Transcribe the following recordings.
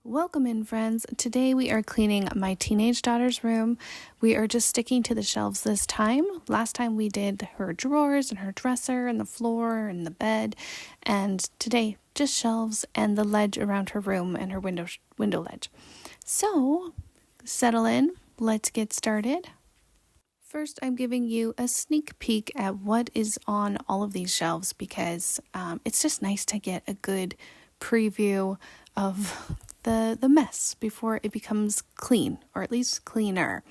Welcome in, friends. Today we are cleaning my teenage daughter's room. We are just sticking to the shelves this time. Last time we did her drawers and her dresser and the floor and the bed, and today just shelves and the ledge around her room and her window ledge. So settle in. Let's get started. First, I'm giving you a sneak peek at what is on all of these shelves because it's just nice to get a good preview of the mess before it becomes clean, or at least cleaner.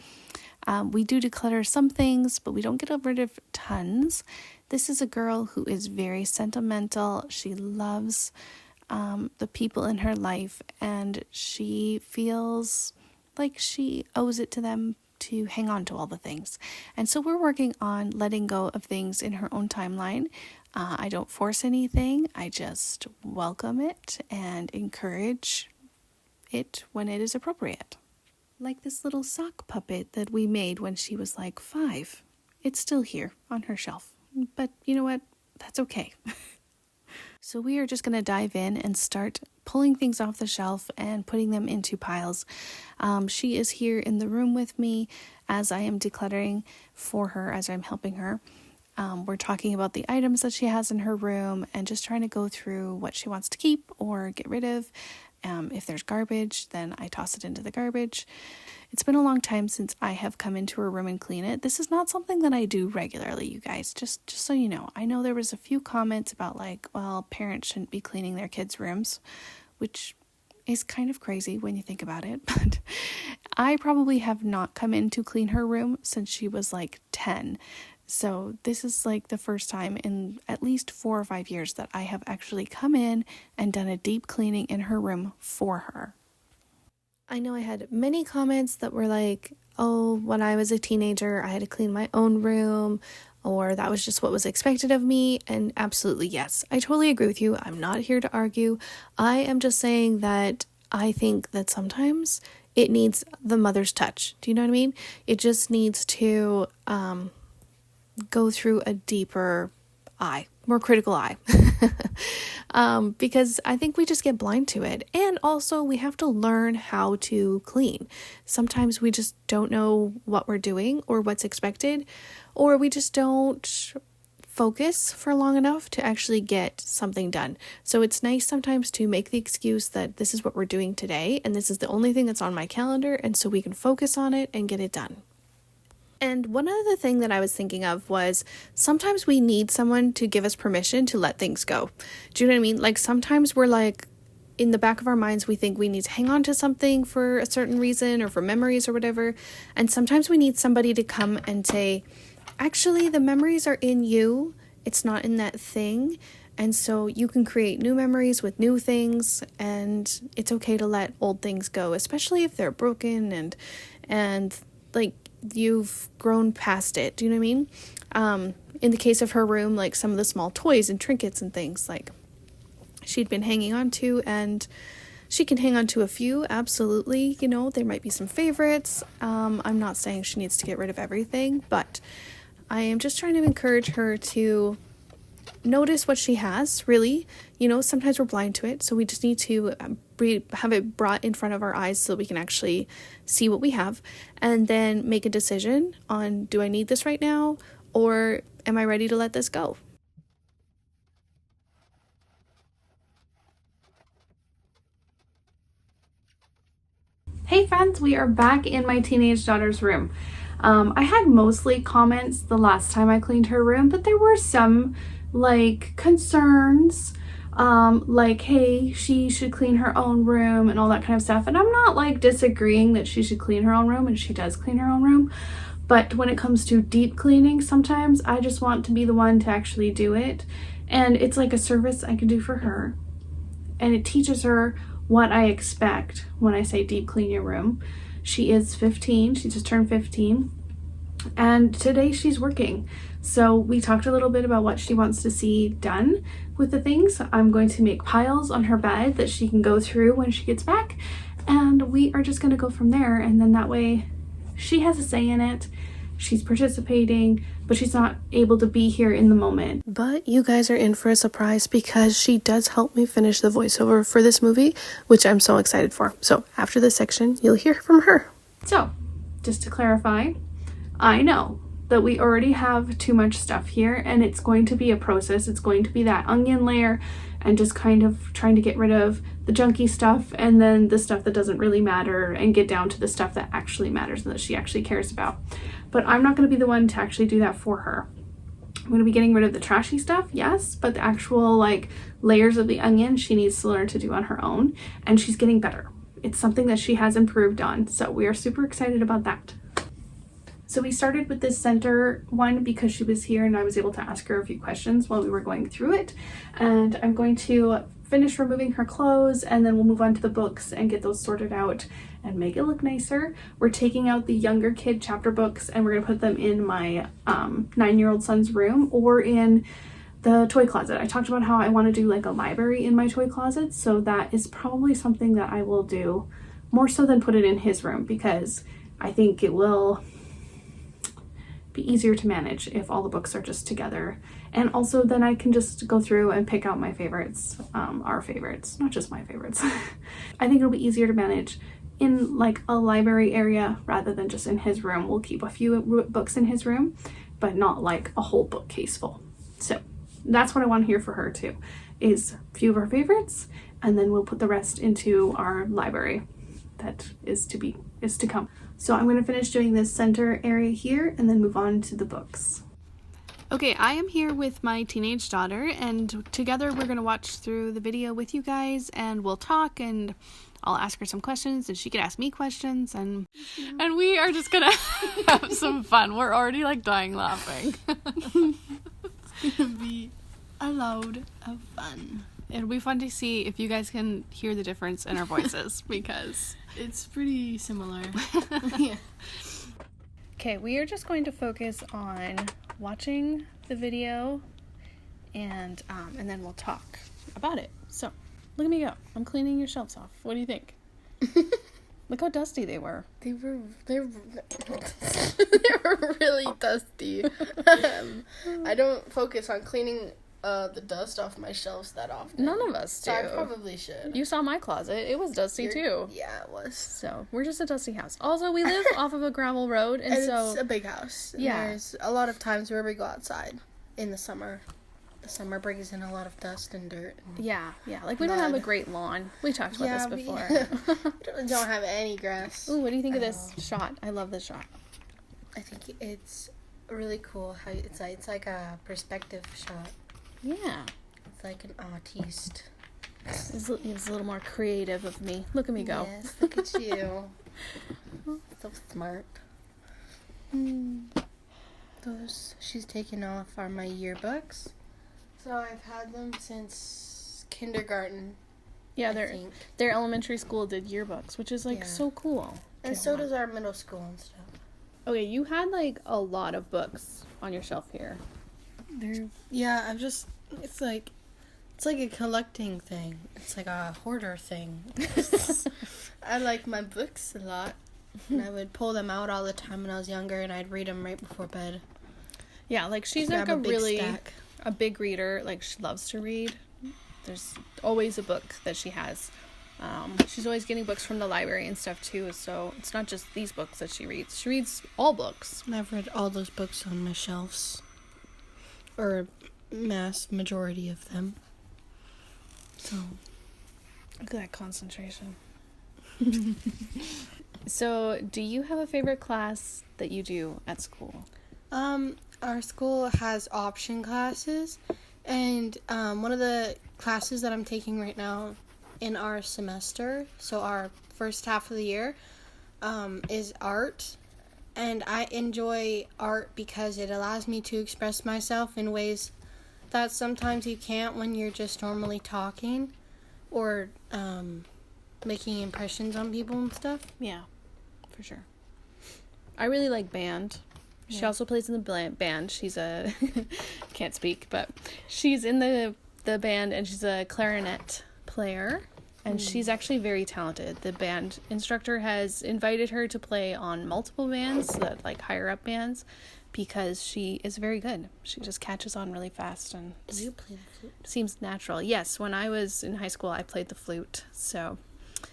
We do declutter some things, but we don't get rid of tons. This is a girl who is very sentimental. She loves the people in her life, and she feels like she owes it to them to hang on to all the things. And so we're working on letting go of things in her own timeline. I don't force anything. I just welcome it and encourage it when it is appropriate. Like this little sock puppet that we made when she was like 5. It's still here on her shelf. But you know what? That's okay. So we are just going to dive in and start pulling things off the shelf and putting them into piles. She is here in the room with me as I am decluttering for her, as I'm helping her. We're talking about the items that she has in her room and just trying to go through what she wants to keep or get rid of. If there's garbage, then I toss it into the garbage. It's been a long time since I have come into her room and clean it. This is not something that I do regularly, you guys, just so you know. I know there was a few comments about like, well, parents shouldn't be cleaning their kids' rooms, which is kind of crazy when you think about it. But I probably have not come in to clean her room since she was like 10. So this is like the first time in at least 4 or 5 years that I have actually come in and done a deep cleaning in her room for her. I know I had many comments that were like, oh, when I was a teenager, I had to clean my own room, or that was just what was expected of me. And absolutely, yes, I totally agree with you. I'm not here to argue. I am just saying that I think that sometimes it needs the mother's touch. Do you know what I mean? It just needs to go through a deeper eye, more critical eye. Because I think we just get blind to it. And also we have to learn how to clean. Sometimes we just don't know what we're doing or what's expected, or we just don't focus for long enough to actually get something done. So it's nice sometimes to make the excuse that this is what we're doing today and this is the only thing that's on my calendar, and so we can focus on it and get it done. And one other thing that I was thinking of was sometimes we need someone to give us permission to let things go. Do you know what I mean? Like sometimes we're like, in the back of our minds, we think we need to hang on to something for a certain reason or for memories or whatever. And sometimes we need somebody to come and say, actually, the memories are in you. It's not in that thing. And so you can create new memories with new things, and it's okay to let old things go, especially if they're broken and like you've grown past it. Do you know what I mean? In the case of her room, like some of the small toys and trinkets and things like she'd been hanging on to, and she can hang on to a few, absolutely. You know, there might be some favorites. I'm not saying she needs to get rid of everything, but I am just trying to encourage her to notice what she has, really. You know, sometimes we're blind to it, so we just need to have it brought in front of our eyes so we can actually see what we have, and then make a decision on, do I need this right now, or am I ready to let this go? Hey friends, we are back in my teenage daughter's room. I had mostly comments the last time I cleaned her room, but there were some like concerns, like, hey, she should clean her own room and all that kind of stuff. And I'm not like disagreeing that she should clean her own room, and she does clean her own room. But when it comes to deep cleaning, sometimes I just want to be the one to actually do it. And it's like a service I can do for her. And it teaches her what I expect when I say deep clean your room. She is 15, she just turned 15, and today she's working. So we talked a little bit about what she wants to see done with the things. I'm going to make piles on her bed that she can go through when she gets back, and we are just going to go from there. And then that way she has a say in it, she's participating, but she's not able to be here in the moment. But you guys are in for a surprise because she does help me finish the voiceover for this movie, which I'm so excited for. So after this section, you'll hear from her. So just to clarify, I know that we already have too much stuff here, and it's going to be a process. It's going to be that onion layer and just kind of trying to get rid of the junky stuff and then the stuff that doesn't really matter and get down to the stuff that actually matters and that she actually cares about. But I'm not going to be the one to actually do that for her. I'm going to be getting rid of the trashy stuff, yes, but the actual like layers of the onion she needs to learn to do on her own, and she's getting better. It's something that she has improved on, so we are super excited about that. So we started with this center one because she was here and I was able to ask her a few questions while we were going through it. And I'm going to finish removing her clothes and then we'll move on to the books and get those sorted out and make it look nicer. We're taking out the younger kid chapter books and we're going to put them in my 9-year-old son's room or in the toy closet. I talked about how I want to do like a library in my toy closet, so that is probably something that I will do more so than put it in his room, because I think it will be easier to manage if all the books are just together. And also then I can just go through and pick out my favorites, our favorites, not just my favorites. I think it'll be easier to manage in like a library area rather than just in his room. We'll keep a few books in his room, but not like a whole bookcase full. So that's what I want here for her too, is a few of her favorites, and then we'll put the rest into our library that is to come. So I'm going to finish doing this center area here and then move on to the books. Okay, I am here with my teenage daughter, and together we're going to watch through the video with you guys, and we'll talk, and I'll ask her some questions and she can ask me questions, and we are just going to have some fun. We're already like dying laughing. It's going to be a load of fun. It'll be fun to see if you guys can hear the difference in our voices because it's pretty similar. Yeah. Okay, we are just going to focus on watching the video and then we'll talk about it. So, look at me go. I'm cleaning your shelves off. What do you think? Look how dusty they were. They were really dusty. I don't focus on cleaning the dust off my shelves that often. None of us do. So I probably should. You saw my closet. It was dusty too. Yeah, it was. So we're just a dusty house. Also, we live off of a gravel road, and so it's a big house. Yeah. There's a lot of times where we go outside in the summer. The summer brings in a lot of dust and dirt. And yeah. Like we don't have a great lawn. We talked about this before. We don't have any grass. Ooh, what do you think of this shot? I love this shot. I think it's really cool how it's like a perspective shot. Yeah. It's like an artiste. It's a little more creative of me. Look at me go. Yes, look at you. So smart. Those she's taken off are my yearbooks. So I've had them since kindergarten. Yeah, their elementary school did yearbooks, which is like so cool. And so does our middle school and stuff. Okay, you had like a lot of books on your shelf here. It's like a collecting thing. It's like a hoarder thing. I like my books a lot. And I would pull them out all the time when I was younger, and I'd read them right before bed. Yeah, like she's like a big reader. Like she loves to read. There's always a book that she has. She's always getting books from the library and stuff too, so it's not just these books that she reads. She reads all books. I've read all those books on my shelves. Or mass majority of them. So look at that concentration. So do you have a favorite class that you do at school? Our school has option classes, and one of the classes that I'm taking right now in our semester, so our first half of the year, is art. And I enjoy art because it allows me to express myself in ways that sometimes you can't when you're just normally talking or making impressions on people and stuff. Yeah, for sure. I really like band. She also plays in the band. She's can't speak, but she's in the band, and she's a clarinet player. and she's actually very talented. The band instructor has invited her to play on multiple bands, that like higher up bands, because she is very good. She just catches on really fast, and Do you play the flute? seems natural. Yes, when I was in high school, I played the flute, so,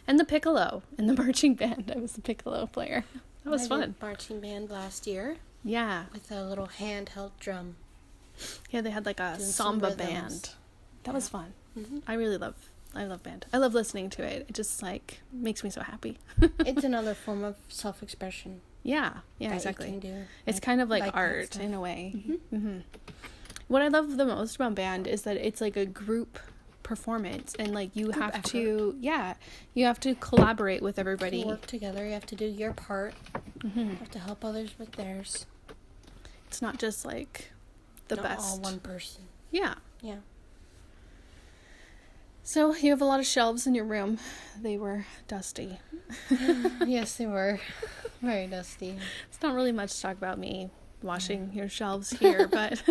and the piccolo in the marching band. I was the piccolo player. That was fun. Did marching band last year Yeah. with a little handheld drum. Yeah, they had like a Doing some samba rhythms. band. That was fun. Mhm. I love band. I love listening to it. It just like makes me so happy. It's another form of self-expression. Yeah, that exactly. You can do. It's kind of like that art stuff. in a way. What I love the most about band is that it's like a group performance, and like you have effort. to, you have to collaborate with everybody. You work together. You have to do your part. You have to help others with theirs. It's not just like the Not best. all one person. Yeah. Yeah. So you have a lot of shelves in your room. They were dusty. Yes, they were. Very dusty. It's not really much to talk about me washing your shelves here, but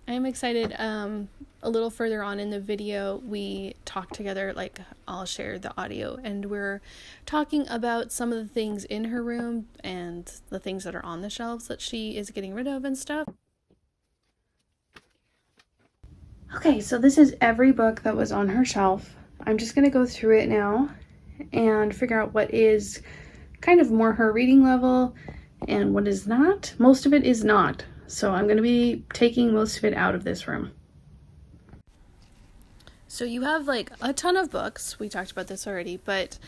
I am excited. A little further on in the video, we talk together, like I'll share the audio, and we're talking about some of the things in her room and the things that are on the shelves that she is getting rid of and stuff. Okay, so this is every book that was on her shelf. I'm just going to go through it now and figure out what is kind of more her reading level and what is not. Most of it is not, so I'm going to be taking most of it out of this room. So you have like a ton of books. We talked about this already, but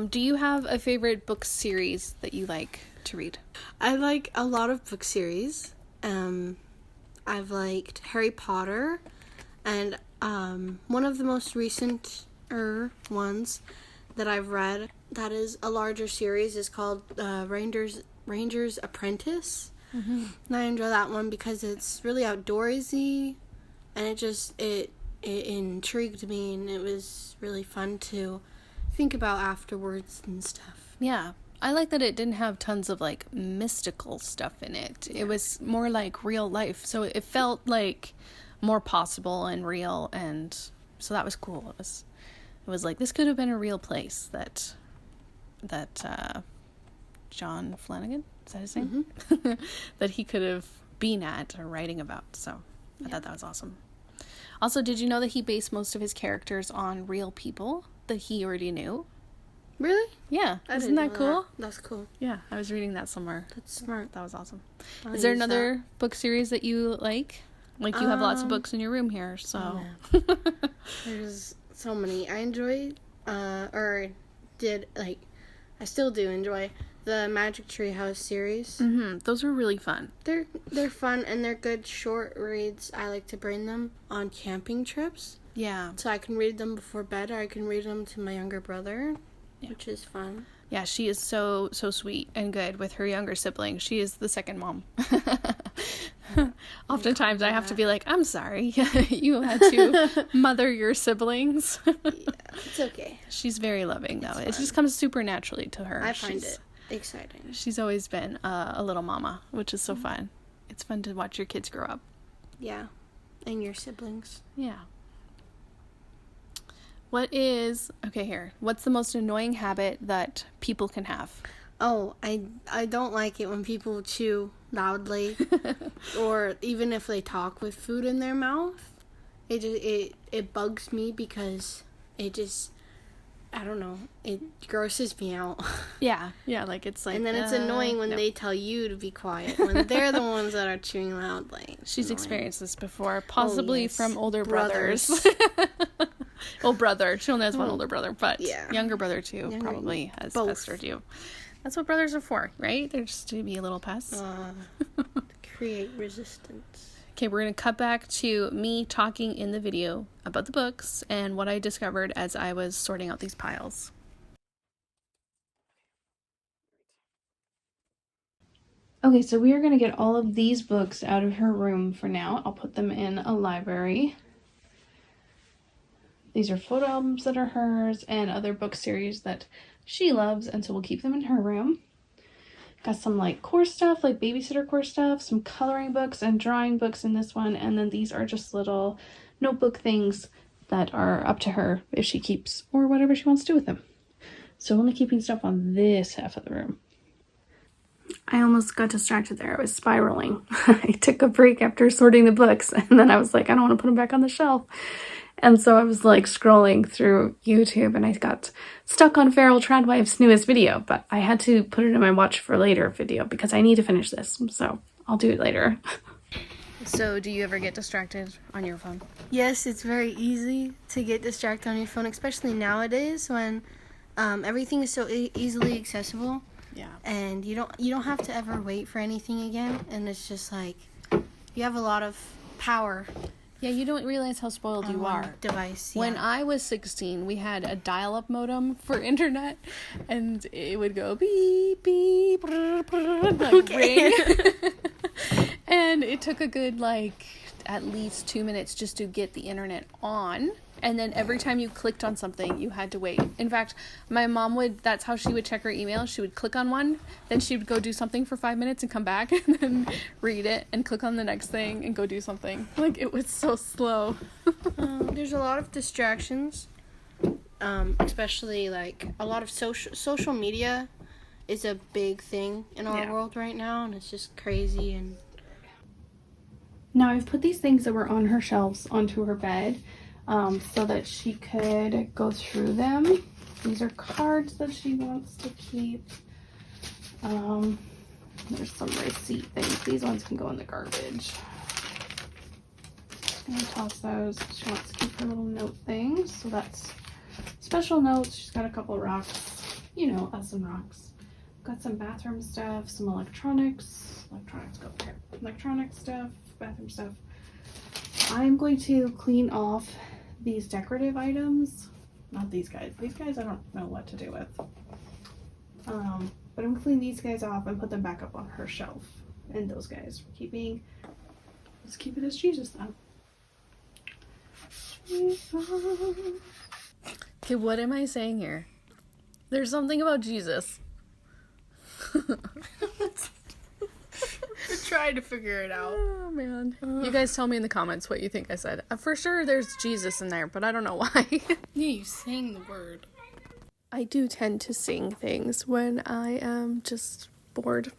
do you have a favorite book series that you like to read? I like a lot of book series. I've liked Harry Potter, and one of the most recent ones that I've read that is a larger series is called Ranger's Apprentice. And I enjoy that one because it's really outdoorsy, and it intrigued me, and it was really fun to think about afterwards and stuff. Yeah. I like that it didn't have tons of like mystical stuff in it. Yeah. It was more like real life. So it felt like more possible and real, and so that was cool. It was like this could have been a real place that John Flanagan, is that his name? That he could have been at or writing about. So I thought that was awesome. Also, did you know that he based most of his characters on real people that he already knew? Really? Yeah. Isn't that cool? That's cool. Yeah, I was reading that somewhere. That's smart. That was awesome. Is Is there another book series that you like? Like, you have lots of books in your room here, so. There's so many. I enjoyed, I still do enjoy the Magic Tree House series. Those were really fun. They're fun, and they're good short reads. I like to bring them on camping trips. Yeah. So I can read them before bed, or I can read them to my younger brother, which is fun. Yeah, she is so sweet and good with her younger sibling. She is the second mom. Oftentimes I have to be like, I'm sorry, you had to mother your siblings. Yeah, it's okay. She's very loving, though. It just comes super naturally to her. I find it exciting. She's always been a little mama, which is so fun. It's fun to watch your kids grow up. Yeah, and your siblings. Yeah. What's the most annoying habit that people can have? Oh, I don't like it when people chew loudly, or even if they talk with food in their mouth. It bugs me because I don't know, it grosses me out. Yeah, like it's like. And then it's annoying when they tell you to be quiet, when they're the ones that are chewing loudly. She's experienced this before, possibly from older brothers. Old brother. She only has one older brother, but younger brother too probably has pestered you. That's what brothers are for, right? They're just to be a little pests. Create resistance. Okay, we're going to cut back to me talking in the video about the books and what I discovered as I was sorting out these piles. Okay, so we are going to get all of these books out of her room for now. I'll put them in a library. These are photo albums that are hers and other book series that she loves, and so we'll keep them in her room. Got some like course stuff, like babysitter course stuff, some coloring books and drawing books in this one, and then these are just little notebook things that are up to her if she keeps or whatever she wants to do with them. So only keeping stuff on this half of the room. I almost got distracted there. I was spiraling. I took a break after sorting the books, and then I was like, I don't want to put them back on the shelf. And so I was like scrolling through YouTube, and I got stuck on Feral Tradwife's newest video, but I had to put it in my watch for later video because I need to finish this, so I'll do it later. So do you ever get distracted on your phone? Yes, it's very easy to get distracted on your phone, especially nowadays when everything is so easily accessible. Yeah. And you don't have to ever wait for anything again, and it's just like you have a lot of power. Yeah, you don't realize how spoiled you are. Device. When I was 16, we had a dial-up modem for internet, and it would go beep beep, brr, brr, like ring. And it took a good at least 2 minutes just to get the internet on. And then every time you clicked on something, you had to wait. In fact, my mom that's how she would check her email. She would click on one, then she would go do something for 5 minutes and come back and then read it and click on the next thing and go do something. It was so slow. There's a lot of distractions, especially a lot of social media is a big thing in our world right now, and it's just crazy. And now I've put these things that were on her shelves onto her bed. So that she could go through them. These are cards that she wants to keep. There's some receipt things. These ones can go in the garbage. I'm gonna toss those. She wants to keep her little note things. So that's special notes. She's got a couple of rocks. You know, us and rocks. Got some bathroom stuff, some electronics. Electronics go there. Electronic stuff, bathroom stuff. I'm going to clean off these decorative items. Not these guys. These guys I don't know what to do with. But I'm going to clean these guys off and put them back up on her shelf. And those guys we're keeping. Let's keep it as Jesus then. Okay, what am I saying here? There's something about Jesus. We're trying to figure it out. Oh man. You guys tell me in the comments what you think I said. For sure there's Jesus in there, but I don't know why. Yeah, you sang the word. I do tend to sing things when I am just bored.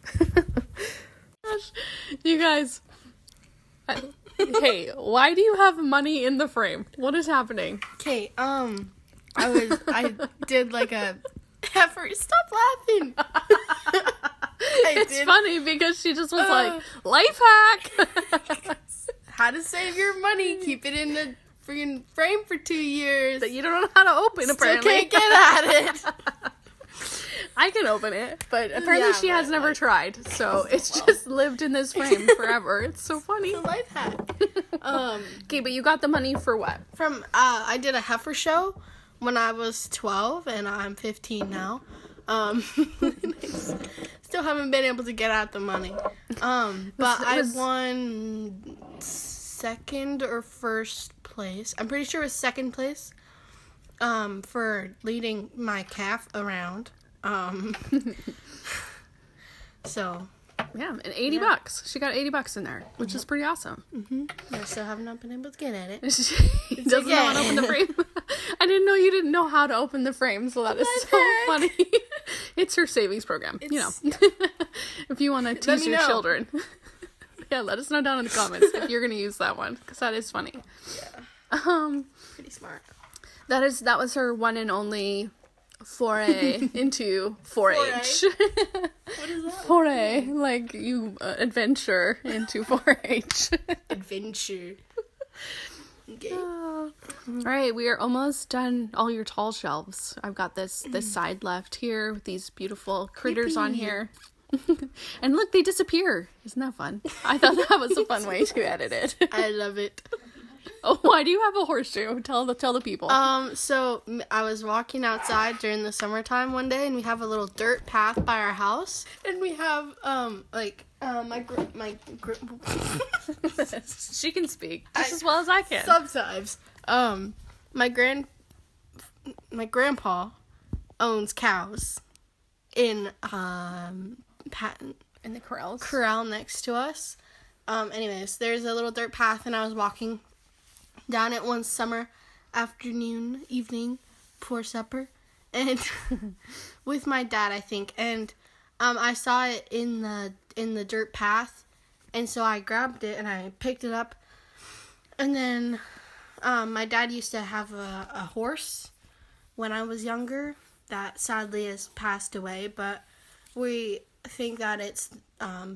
Gosh, you guys. Hey, why do you have money in the frame? What is happening? Okay, I did a effort. Stop laughing. It's funny because she just was like, life hack. How to save your money. Keep it in the freaking frame for 2 years. That you don't know how to open, apparently. Still can't get at it. I can open it, but apparently she has never tried. So it's just lived in this frame forever. It's so funny. It's a life hack. Okay, but you got the money for what? From, I did a heifer show when I was 12, and I'm 15 now. Still haven't been able to get out the money. But I won second or first place. I'm pretty sure it was second place. For leading my calf around. So. Yeah, and $80. She got $80 in there, which is pretty awesome. Mm-hmm. I still have not been able to get at it. She doesn't know how to open the frame. I didn't know you didn't know how to open the frame, so that is so funny. It's her savings program, if you want to tease your children. Yeah, let us know down in the comments if you're going to use that one, because that is funny. Yeah. Pretty smart. That was her one and only foray into 4-H. What is that? Foray, you adventure into 4-H. Adventure. Okay. All right, we are almost done all your tall shelves. I've got this side left here with these beautiful critters on here. And look, they disappear. Isn't that fun? I thought that was a fun way to edit it. I love it. Oh, why do you have a horseshoe? Tell the people. So I was walking outside during the summertime one day, and we have a little dirt path by our house, and we have she can speak just as well as I can. Sometimes. My grandpa owns cows in in the corral next to us. Anyways, there's a little dirt path, and I was walking down it one summer, evening, before supper, and with my dad, I think. And I saw it in the dirt path, and so I grabbed it and I picked it up. And then my dad used to have a horse when I was younger that sadly has passed away, but we think that it's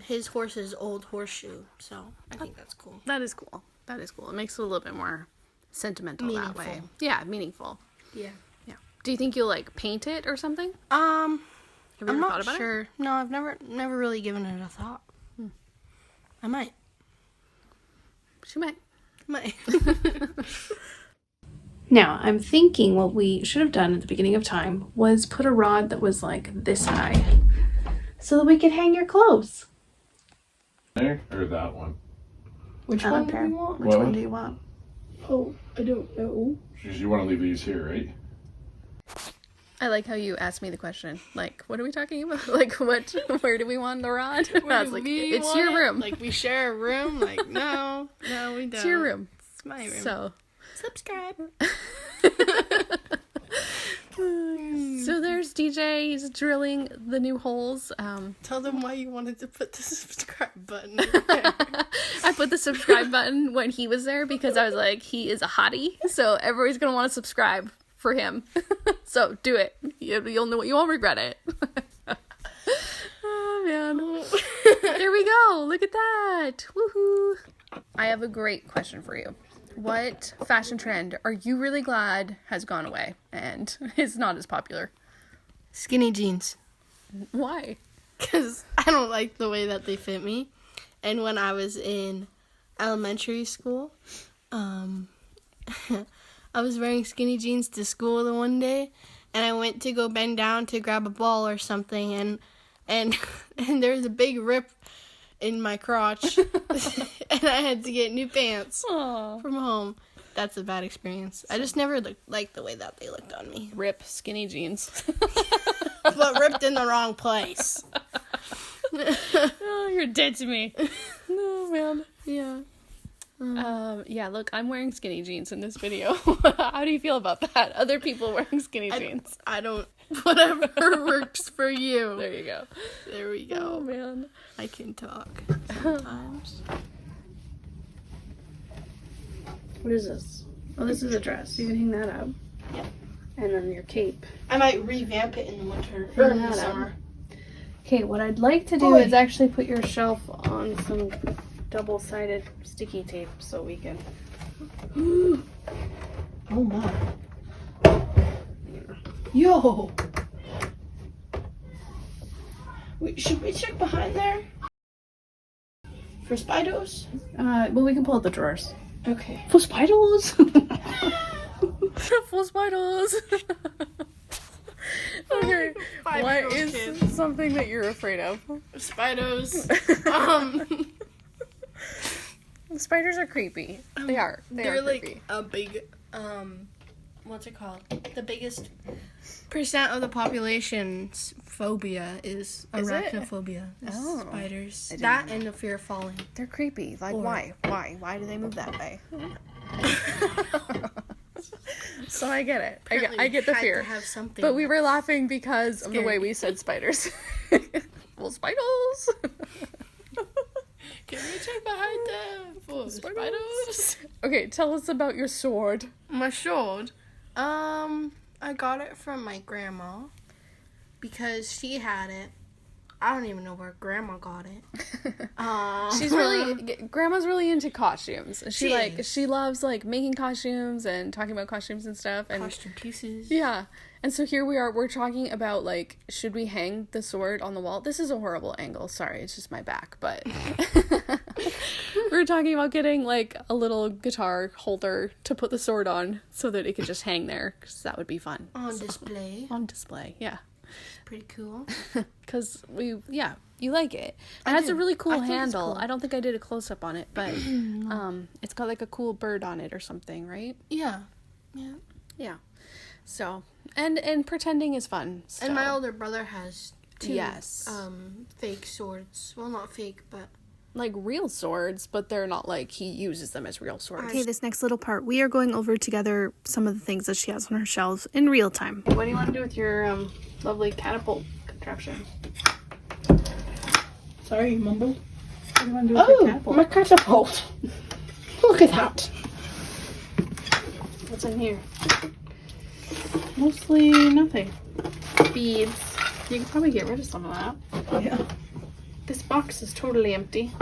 his horse's old horseshoe, so I think that's cool. That is cool. That is cool. It makes it a little bit more sentimental Meaningful. that way. Yeah, meaningful. Yeah. Yeah. Do you think you'll like paint it or something? Have you ever I'm thought not about sure. it? No, I've never really given it a thought. I might. She might. Now, I'm thinking what we should have done at the beginning of time was put a rod that was like this high so that we could hang your clothes. There or that one? Which one do you want? Which What? one do you want? Oh, I don't know. You want to leave these here, right? I like how you asked me the question. Like, what are we talking about? Like, where do we want the rod? I was like, it's your room. Like, we share a room? Like, no, we don't. It's your room. It's my room. So, subscribe. so there's DJ. He's drilling the new holes. Tell them why you wanted to put the subscribe button. I put the subscribe button when he was there because I was like, he is a hottie. So everybody's going to want to subscribe for him. So do it. You'll know, you won't regret it. Oh, man. There we go. Look at that. Woohoo. I have a great question for you. What fashion trend are you really glad has gone away and is not as popular? Skinny jeans. Why? Because I don't like the way that they fit me. And when I was in elementary school, I was wearing skinny jeans to school the one day, and I went to go bend down to grab a ball or something, and there was a big rip in my crotch, and I had to get new pants from home. That's a bad experience. I just never liked the way that they looked on me. Rip skinny jeans. But ripped in the wrong place. Oh, you're dead to me. Oh, man. Yeah. Yeah, look, I'm wearing skinny jeans in this video. How do you feel about that? Other people wearing skinny jeans. I don't. Whatever works for you. There you go. There we go. Oh, man. I can talk sometimes. What is this? Oh, this is a dress. You can hang that up. Yeah. And then your cape. I might revamp it in the winter or in the summer. Okay, what I'd like to do is actually put your shelf on some double-sided sticky tape so we can... Oh my. Yo! Wait, should we check behind there? For Spidos? Well, we can pull out the drawers. Okay. For spiders? Full spiders. Okay. What is something that you're afraid of? Spidos. Spiders are creepy. They are. They're creepy. like a big, what's it called? The biggest percent of the population's phobia is arachnophobia. Oh. Spiders. didn't That know. and the fear of falling. They're creepy. Like, Or- why? Why do they move that way? So I get it. I get the Had fear. to have something. But we were laughing because of the Scary. way we said spiders. Well, spiders. Can we check behind them for spiders? Okay, tell us about your sword. My sword. I got it from my grandma because she had it. I don't even know where grandma got it. Grandma's really into costumes. She is. She loves like making costumes and talking about costumes and stuff. And Costume pieces. yeah. And so here we are, we're talking about like, should we hang the sword on the wall? This is a horrible angle. Sorry, it's just my back, but we're talking about getting like a little guitar holder to put the sword on so that it could just hang there, because that would be fun. On display. On display, yeah. Pretty cool. Because you like it. It has a really cool handle. I don't think I did a close-up on it, but it's got like a cool bird on it or something, right? Yeah. Yeah. Yeah. So, and pretending is fun. And my still. older brother has two Yes. fake swords. Well, not fake, but like real swords, but they're not like he uses them as real swords. Okay, this next little part, we are going over together some of the things that she has on her shelves in real time. What do you want to do with your lovely catapult contraption? Sorry, you mumbled. What do you want to do with your catapult? My catapult. Look at that. What's in here? Mostly nothing. Beads. You could probably get rid of some of that. Yeah. This box is totally empty.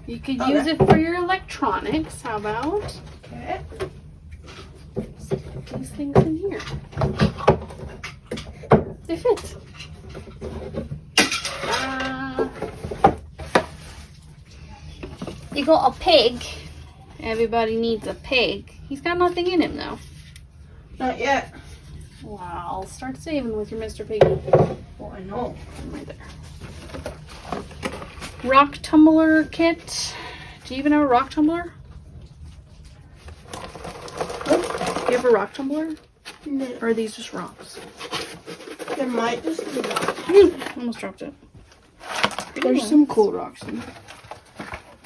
You could use it for your electronics. How about? Okay. Put these things in here. They fit. You got a pig. Everybody needs a pig. He's got nothing in him though. Not yet. Wow, start saving with your Mr. Piggy. Oh, I know. Right there. Rock tumbler kit. Do you even have a rock tumbler? You have a rock tumbler? No. Or are these just rocks? There might just be rocks. Almost dropped it. There's some cool rocks in there.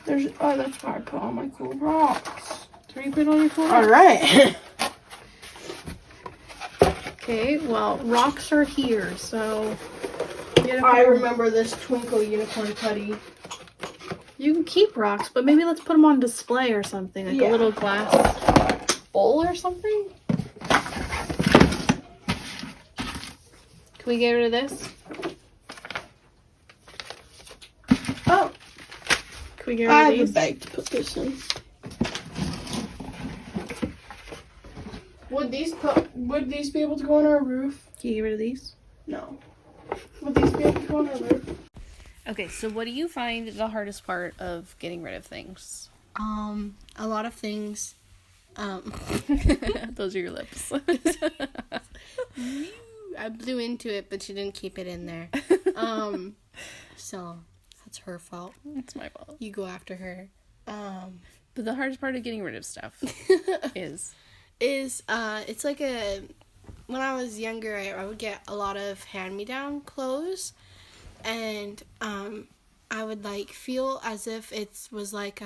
That's where I put all my cool rocks. Where you put all your cool rocks? Alright. Okay, well, rocks are here, so... I remember this twinkle unicorn putty. You can keep rocks, but maybe let's put them on display or something, like a little glass bowl or something. Can we get rid of this? Oh, Can we get I rid have of a these? bag to put this in. Would these be able to go on our roof? Can you get rid of these? No. Would these be able to go on our roof? Okay, so what do you find the hardest part of getting rid of things? A lot of things. Those are your lips. I blew into it, but she didn't keep it in there. So that's her fault. It's my fault. You go after her. But the hardest part of getting rid of stuff is it's like when I was younger, I would get a lot of hand-me-down clothes, and I would like feel as if it was like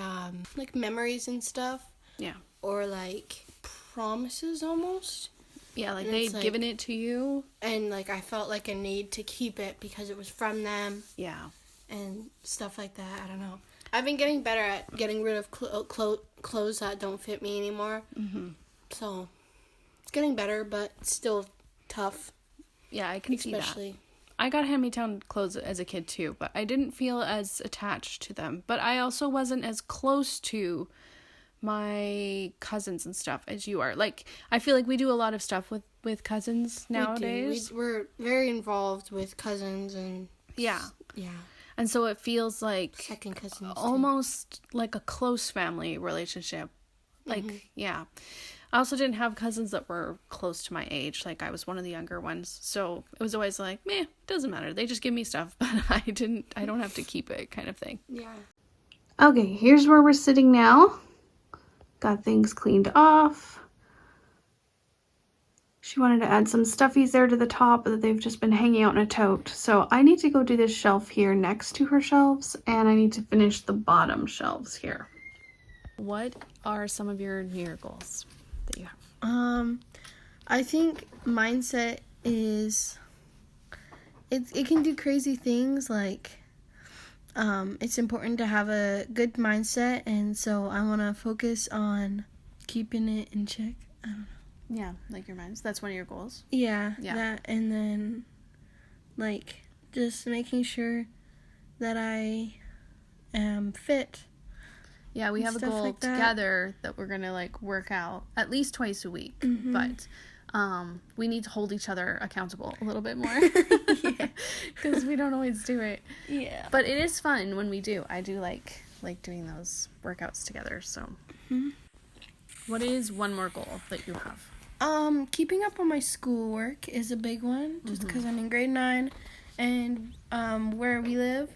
memories and stuff. Yeah. Or like promises almost. Yeah, like And they'd it's like- given it to you. And like I felt like a need to keep it because it was from them Yeah. and stuff like that. I don't know. I've been getting better at getting rid of clothes that don't fit me anymore. Mm-hmm. So it's getting better, but still tough. Yeah, I can see that. Especially. I got hand-me-down clothes as a kid too, but I didn't feel as attached to them. But I also wasn't as close to my cousins and stuff as you are. Like, I feel like we do a lot of stuff with cousins nowadays. We're very involved with cousins and Yeah. yeah, And so it feels like second cousins. almost like a close family relationship. Like, yeah. I also didn't have cousins that were close to my age. Like, I was one of the younger ones. So it was always like, meh, doesn't matter. They just give me stuff, but I don't have to keep it kind of thing. Yeah. Okay, here's where we're sitting now. Got things cleaned off. She wanted to add some stuffies there to the top that they've just been hanging out in a tote. So I need to go do this shelf here next to her shelves, and I need to finish the bottom shelves here. What are some of your New Year goals that you have? I think mindset is it can do crazy things like it's important to have a good mindset, and so I want to focus on keeping it in check. I don't know. Yeah, like your minds. That's one of your goals. Yeah, Yeah. that, and then like just making sure that I am fit. Yeah, we And have a stuff goal like that. together that we're gonna like work out at least twice a week. Mm-hmm. But we need to hold each other accountable a little bit more because we don't always do it. Yeah. But it is fun when we do. I do like doing those workouts together. So, What is one more goal that you have? Keeping up on my schoolwork is a big one, just because I'm in grade 9, and where we live,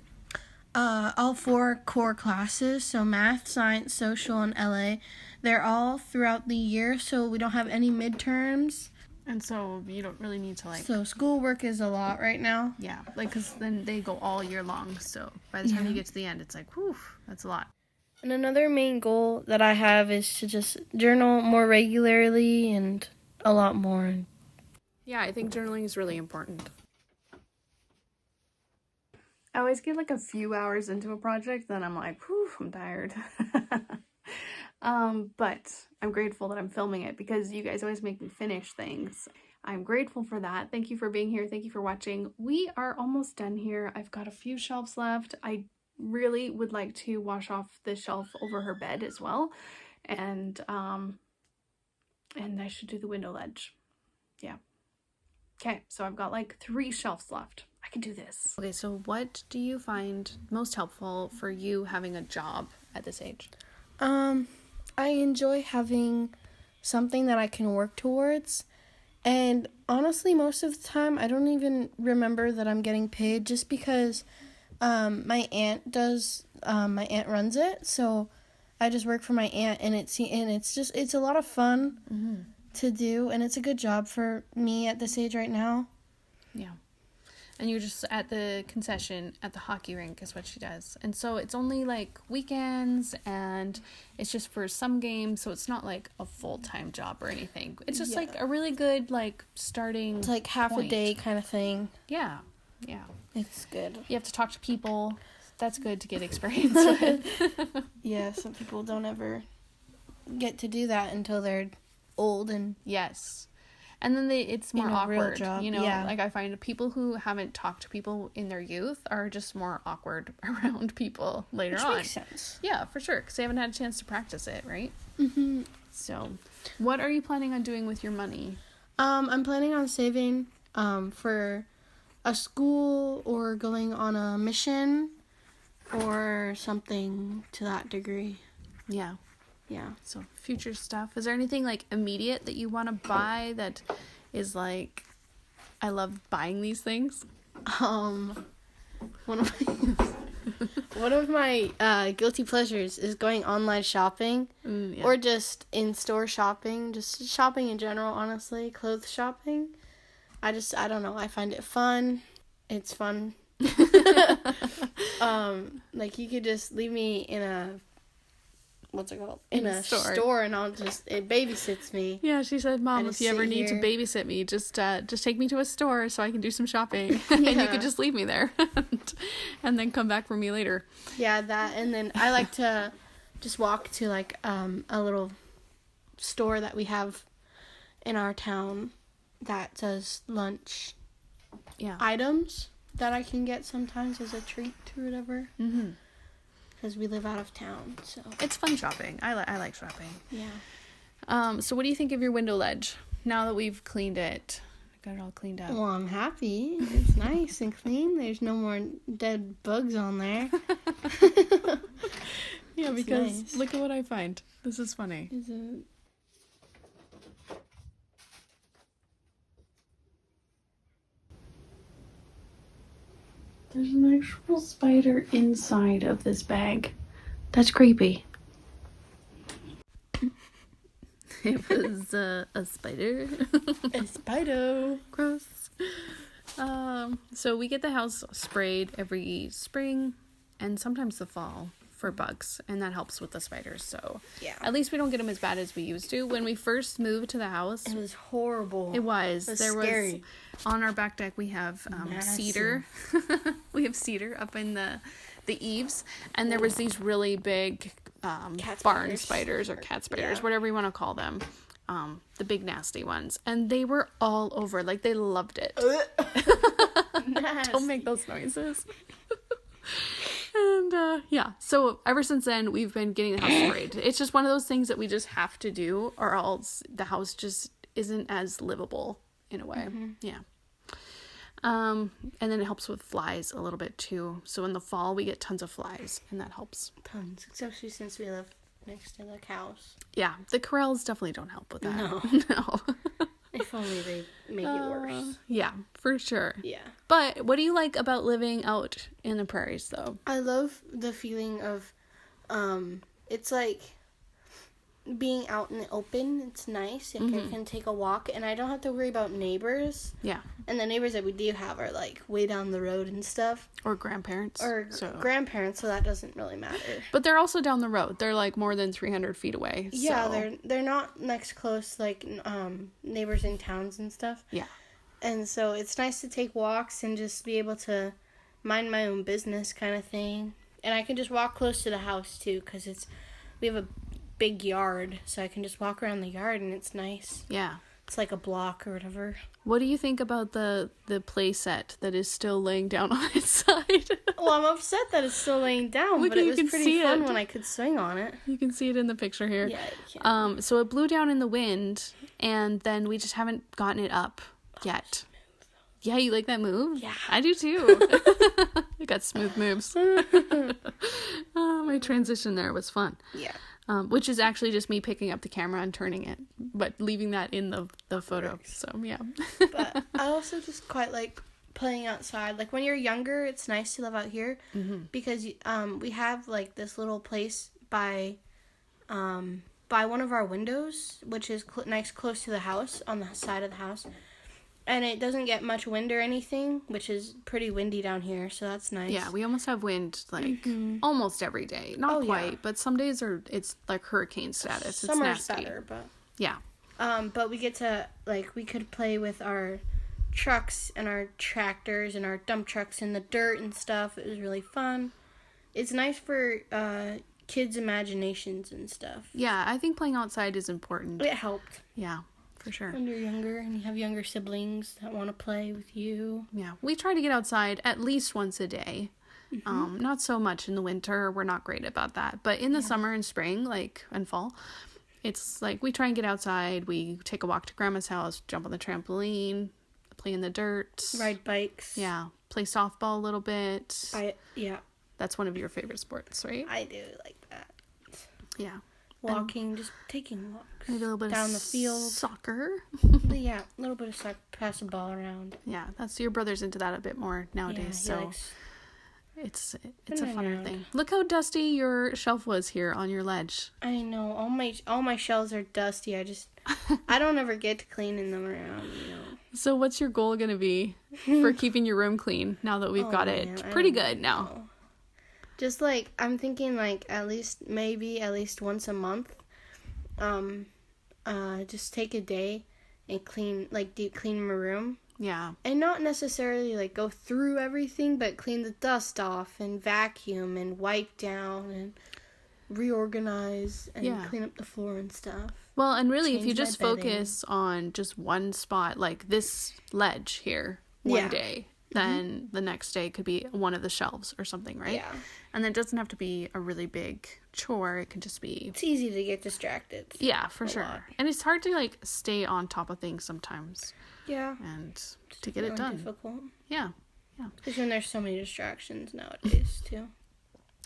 all 4 core classes, so math, science, social, and LA, they're all throughout the year, so we don't have any midterms. And so you don't really need to, like... So schoolwork is a lot right now. Yeah, like, because then they go all year long. So by the time you get to the end, it's like, whew, that's a lot. And another main goal that I have is to just journal more regularly and a lot more. Yeah, I think journaling is really important. I always get like a few hours into a project, then I'm like, whew, I'm tired. But I'm grateful that I'm filming it because you guys always make me finish things. I'm grateful for that. Thank you for being here. Thank you for watching. We are almost done here. I've got a few shelves left. I really would like to wash off the shelf over her bed as well. And I should do the window ledge. Yeah. Okay, so I've got like 3 shelves left. I can do this. Okay, so what do you find most helpful for you having a job at this age? I enjoy having something that I can work towards. And honestly, most of the time, I don't even remember that I'm getting paid just because my aunt runs it. So I just work for my aunt, and it's a lot of fun to do, and it's a good job for me at this age right now. Yeah. And you're just at the concession at the hockey rink is what she does. And so it's only like weekends and it's just for some games. So it's not like a full-time job or anything. It's just like a really good like starting It's like half point. a day kind of thing. Yeah. Yeah. It's good. You have to talk to people. That's good to get experience with. Yeah, some people don't ever get to do that until they're old and... Yes. And then it's more real awkward, job. you know, Yeah. like I find people who haven't talked to people in their youth are just more awkward around people later on. Which makes sense. Yeah, for sure, because they haven't had a chance to practice it, right? Mm-hmm. So, what are you planning on doing with your money? I'm planning on saving for a school or going on a mission or something to that degree. Yeah. Yeah. So, future stuff. Is there anything, like, immediate that you want to buy that is, like, I love buying these things? One of my guilty pleasures is going online shopping Yeah. or just in-store shopping, just shopping in general, honestly, clothes shopping. I don't know, I find it fun. It's fun. Like you could just leave me in a what's it called? In a store and it babysits me. Yeah, she said, Mom, if you ever need to babysit me, just take me to a store so I can do some shopping. And you could just leave me there and then come back for me later. Yeah, that. And then I like to just walk to like a little store that we have in our town that does lunch items that I can get sometimes as a treat or whatever. Mm-hmm. Because we live out of town, so it's fun shopping. I like shopping. Yeah. So what do you think of your window ledge now that we've cleaned it? Got it all cleaned up. Well, I'm happy. It's nice and clean. There's no more dead bugs on there. Yeah, because look at what I find. This is funny. Is it? There's an actual spider inside of this bag. That's creepy. It was a spider. A spider. Gross. So we get the house sprayed every spring and sometimes the fall for bugs, and that helps with the spiders. So Yeah. at least we don't get them as bad as we used to. When we first moved to the house, It was horrible. it was. There scary. Was on our back deck we have cedar. We have cedar up in the eaves, and there was these really big barn spiders or cat spiders, whatever you want to call them. The big nasty ones, and they were all over. Like they loved it. Don't make those noises. And so ever since then we've been getting the house sprayed. It's just one of those things that we just have to do, or else the house just isn't as livable in a way. Yeah. And then it helps with flies a little bit too. So in the fall we get tons of flies, and that helps. Tons, especially since we live next to the cows. Yeah, the corrals definitely don't help with that. No. No. If only they make it worse. Yeah, for sure. Yeah. But what do you like about living out in the prairies, though? I love the feeling of, it's like being out in the open. It's nice. Like, I can take a walk, and I don't have to worry about neighbors. Yeah. And the neighbors that we do have are, like, way down the road and stuff. Or grandparents. Or grandparents, so that doesn't really matter. But they're also down the road. They're, like, more than 300 feet away. Yeah, so. they're not next close, like, neighbors in towns and stuff. Yeah. And so it's nice to take walks and just be able to mind my own business kind of thing. And I can just walk close to the house, too, because we have a big yard, so I can just walk around the yard, and it's nice. Yeah. It's like a block or whatever. What do you think about the play set that is still laying down on its side? Well, I'm upset that it's still laying down, Look, but it you was can pretty see fun it. when I could swing on it. You can see it in the picture here. Yeah, you can. So it blew down in the wind, and then we just haven't gotten it up yet. Yeah, you like that move? Yeah. I do too. I got smooth moves. My transition there was fun. Yeah. Which is actually just me picking up the camera and turning it, but leaving that in the photo. So, yeah. But I also just quite like playing outside. Like, when you're younger, it's nice to live out here because we have, like, this little place by one of our windows, which is nice close to the house, on the side of the house. And it doesn't get much wind or anything, which is pretty windy down here, so that's nice. Yeah, we almost have wind, like, almost every day. Not quite, but some days it's, like, hurricane status. Summer's it's nasty. better, but... Yeah. But we get to, like, we could play with our trucks and our tractors and our dump trucks in the dirt and stuff. It was really fun. It's nice for kids' imaginations and stuff. Yeah, I think playing outside is important. It helped. Yeah, for sure. When you're younger and you have younger siblings that want to play with you. Yeah, we try to get outside at least once a day. Not so much in the winter. We're not great about that. But in the summer and spring, like, and fall, it's like we try and get outside. We take a walk to Grandma's house, jump on the trampoline, play in the dirt. Ride bikes. Yeah, play softball a little bit. Yeah. That's one of your favorite sports, right? I do like that. Yeah. Walking, just taking walks. Maybe a little bit down of the field. Soccer. Yeah, a little bit of soccer, pass the ball around. Yeah, that's your brother's into that a bit more nowadays. Yeah, he so likes it's a running funner around. thing. Look how dusty your shelf was here on your ledge. I know, all my shelves are dusty. I don't ever get to cleaning them around, you know. So what's your goal gonna be for keeping your room clean now that we've got man, it I pretty don't good now? know. Just like, I'm thinking like at least once a month, just take a day and deep clean my room. Yeah. And not necessarily like go through everything, but clean the dust off and vacuum and wipe down and reorganize and clean up the floor and stuff. Well, and really, if Change you my just bedding. focus on just one spot, like this ledge here, one day, then the next day could be one of the shelves or something, right? Yeah. And then it doesn't have to be a really big chore. It can just be... It's easy to get distracted. Yeah, for sure. lot. And it's hard to, like, stay on top of things sometimes. Yeah. And to get it Really done. difficult. Yeah. Especially when there's so many distractions nowadays, too.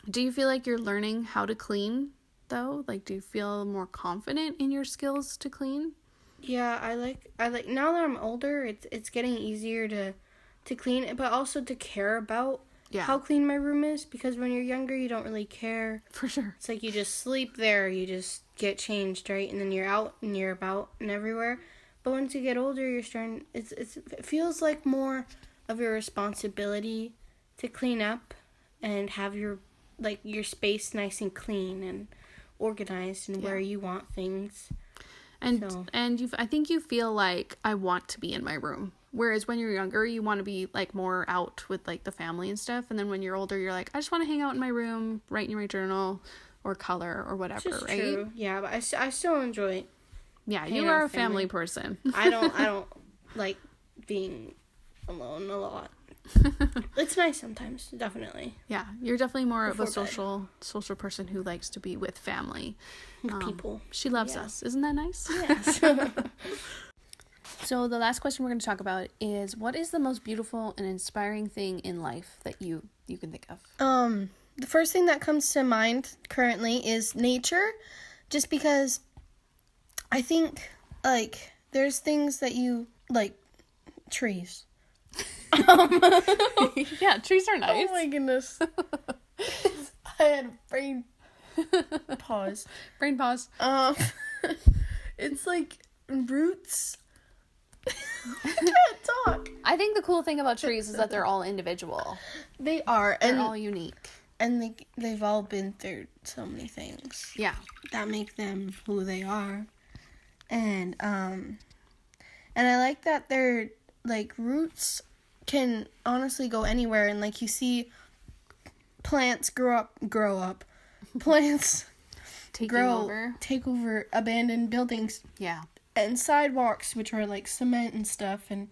Do you feel like you're learning how to clean, though? Like, do you feel more confident in your skills to clean? Yeah, I like now that I'm older, it's getting easier to clean, but also to care about how clean my room is, because when you're younger, you don't really care. For sure. It's like you just sleep there, you just get changed, right? And then you're out and you're about and everywhere. But once you get older, you're starting, it feels like more of your responsibility to clean up and have your space nice and clean and organized and where you want things. And I think you feel like I want to be in my room. Whereas when you're younger, you want to be like more out with like the family and stuff. And then when you're older, you're like, I just want to hang out in my room, write in my journal, or color or whatever, Just right? true. Yeah, but I still enjoy. Yeah, hanging you out are a with family. family person. I don't like being alone a lot. It's nice sometimes, definitely. Yeah, you're definitely more of a Before bed. social person who likes to be with family. With people. She loves Yeah. us. Isn't that nice? Yes. So the last question we're going to talk about is, what is the most beautiful and inspiring thing in life that you can think of? The first thing that comes to mind currently is nature, just because I think, like, there's things that you, like, trees. Yeah, trees are nice. Oh my goodness. I had a brain Pause. Brain pause. It's like roots. I can't talk. I think the cool thing about trees is that they're all individual. They are, They're and all unique. and they've all been through so many things Yeah. that make them who they are, and I like that their like roots can honestly go anywhere, and like you see plants grow up, plants Taking grow, over. take over abandoned buildings Yeah. and sidewalks, which are like cement and stuff. And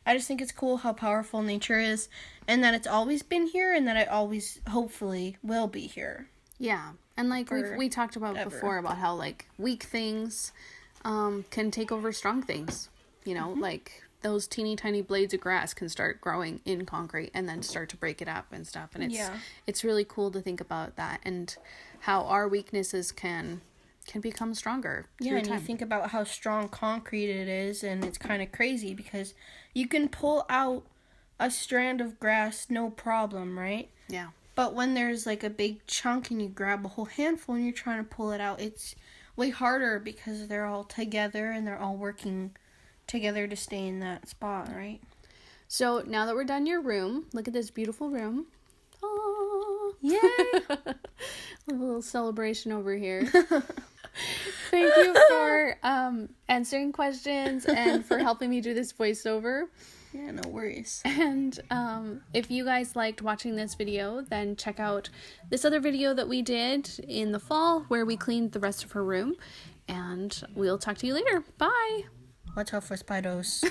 I just think it's cool how powerful nature is, and that it's always been here, and that it always hopefully will be here. Yeah. And like we talked about ever. before about how like weak things can take over strong things. You know, like those teeny tiny blades of grass can start growing in concrete and then start to break it up and stuff. And it's really cool to think about that and how our weaknesses can become stronger. Yeah, and you think about how strong concrete it is, and it's kind of crazy because you can pull out a strand of grass no problem, right? Yeah. But when there's like a big chunk and you grab a whole handful and you're trying to pull it out, it's way harder because they're all together and they're all working together to stay in that spot, right? So now that we're done your room, look at this beautiful room. Oh, Yay! a little celebration over here. Thank you for answering questions and for helping me do this voiceover. Yeah, no worries. And if you guys liked watching this video, then check out this other video that we did in the fall where we cleaned the rest of her room. And we'll talk to you later. Bye! Watch out for spiders.